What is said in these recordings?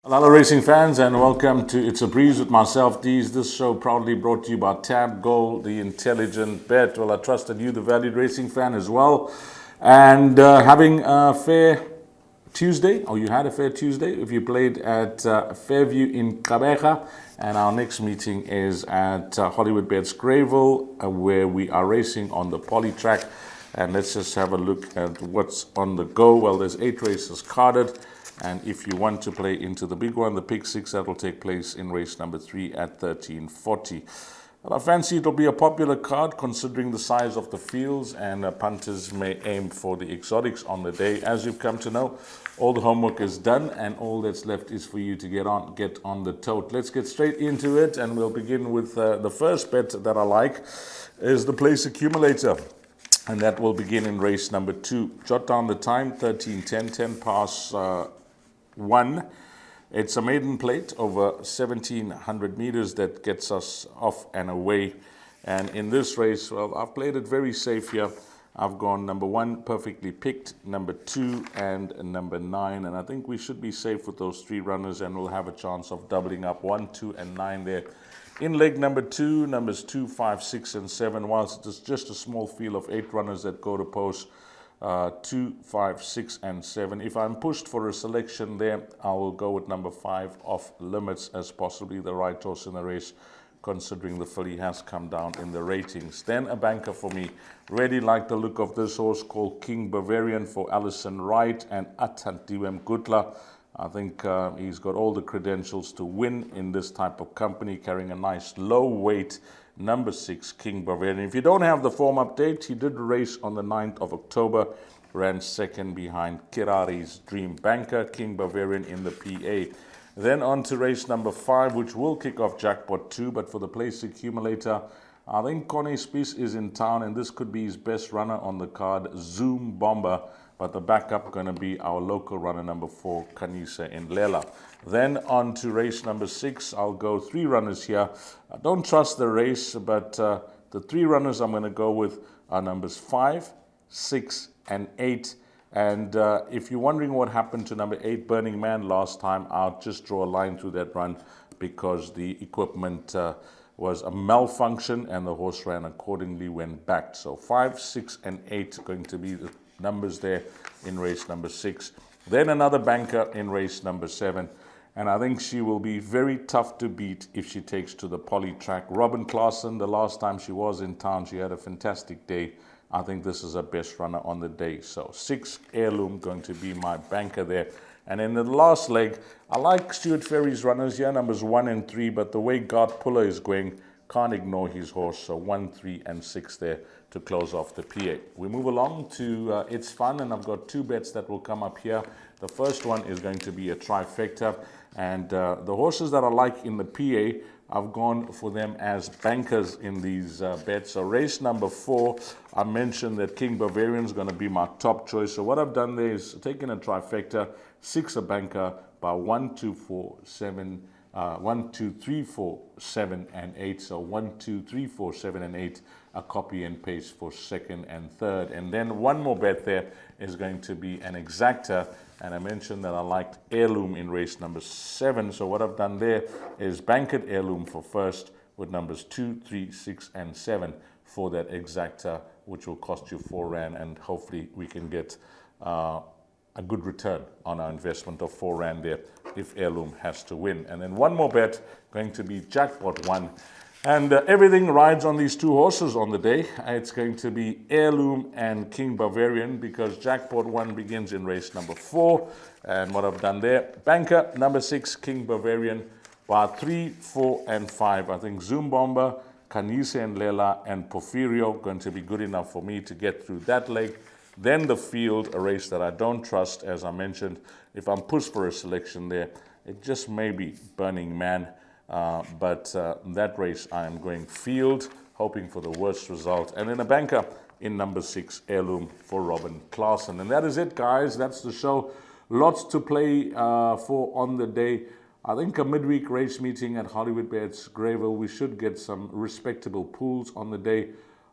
Hello racing fans, and welcome to It's a Breeze with myself, Deez. This show proudly brought to you by Tab Gold, the intelligent bet. Well, I trust that you, the valued racing fan, as well. And having a fair Tuesday, or you had a fair Tuesday if you played at Fairview in Gqeberha. And our next meeting is at Hollywoodbets Greyville, where we are racing on the poly track. And let's just have a look at what's on the go. Well, there's 8 races carded. And if you want to play into the big one, the Pick 6, that will take place in race number 3 at 13:40. Well, I fancy it'll be a popular card considering the size of the fields, and punters may aim for the exotics on the day. As you've come to know, all the homework is done, and all that's left is for you to get on the tote. Let's get straight into it, and we'll begin with the first bet that I like is the place Accumulator. And that will begin in race number 2. Jot down the time, 13:10, 10 past 1. It's a maiden plate over 1,700 meters that gets us off and away. And in this race, well, I've played it very safe here. I've gone number 1, perfectly picked, number 2, and number 9. And I think we should be safe with those 3 runners, and we'll have a chance of doubling up 1, 2, and 9 there. In leg number 2, numbers 2, 5, 6, and 7, whilst it's just a small field of 8 runners that go to post 2, 5, 6, and 7. If I'm pushed for a selection there, I will go with number 5 off limits as possibly the right horse in the race, considering the filly has come down in the ratings. Then a banker for me. Really like the look of this horse called King Bavarian for Alison Wright and Atantiwem Gutla. I think he's got all the credentials to win in this type of company, carrying a nice low weight number 6, King Bavarian. If you don't have the form update, he did race on the 9th of October, ran second behind Kirari's Dream Banker, King Bavarian in the PA. Then on to race number 5, which will kick off Jackpot 2, but for the place Accumulator, I think Connie Spies is in town, and this could be his best runner on the card, Zoom Bomber. But the backup going to be our local runner, number 4, Kanisa in Lela. Then on to race number 6. I'll go 3 runners here. I don't trust the race, but the 3 runners I'm going to go with are numbers 5, 6, and 8. And if you're wondering what happened to number 8, Burning Man, last time out, just draw a line through that run because the equipment was a malfunction and the horse ran accordingly when backed. So 5, 6, and 8 going to be the numbers there in race number 6. Then another banker in race number 7, and I think she will be very tough to beat if she takes to the poly track. Robin Klaassen, the last time she was in town, she had a fantastic day. I think this is her best runner on the day. So 6, Heirloom, going to be my banker there. And in the last leg, I like Stuart Ferry's runners here, numbers 1 and 3, but the way Gart Puller is going, can't ignore his horse. So 1, 3, and 6 there to close off the PA. We move along to It's Fun, and I've got 2 bets that will come up here. The first one is going to be a trifecta, and the horses that I like in the PA, I've gone for them as bankers in these bets. So race number 4, I mentioned that King Bavarian is going to be my top choice. So what I've done there is taken a trifecta, 6 a banker by 1, 2, 4, 7, 1, 2, 3, 4, 7, and 8. So 1, 2, 3, 4, 7, and 8. A copy and paste for second and third. And then one more bet there is going to be an exacta. And I mentioned that I liked Heirloom in race number 7. So what I've done there is bankered Heirloom for first with numbers 2, 3, 6, and 7 for that exacta, which will cost you 4 Rand. And hopefully we can get a good return on our investment of 4 Rand there if Heirloom has to win. And then one more bet going to be Jackpot 1. And everything rides on these 2 horses on the day. It's going to be Heirloom and King Bavarian, because Jackpot 1 begins in race number 4. And what I've done there, banker number 6, King Bavarian, by 3, 4, and 5. I think Zoom Bomber, Kanisa and Lela, and Porfirio going to be good enough for me to get through that leg. Then the field, a race that I don't trust, as I mentioned. If I'm pushed for a selection there, it just may be Burning Man. But that race I am going field, hoping for the worst result. And then a banker in number 6, Heirloom for Robin Klaassen. And that is it, guys. That's the show. Lots to play for on the day. I think a midweek race meeting at Hollywoodbets Greyville. We should get some respectable pools on the day.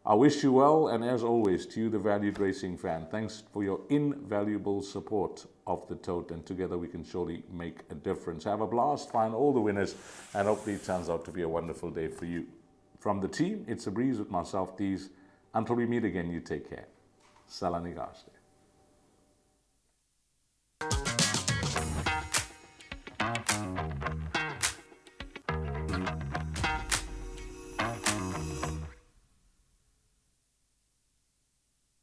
I wish you well, and as always, to you, the valued racing fan, thanks for your invaluable support of the tote, and together we can surely make a difference. Have a blast, find all the winners, and hopefully it turns out to be a wonderful day for you. From the team, it's a breeze with myself, Deez. Until we meet again, you take care. Salani Gaste.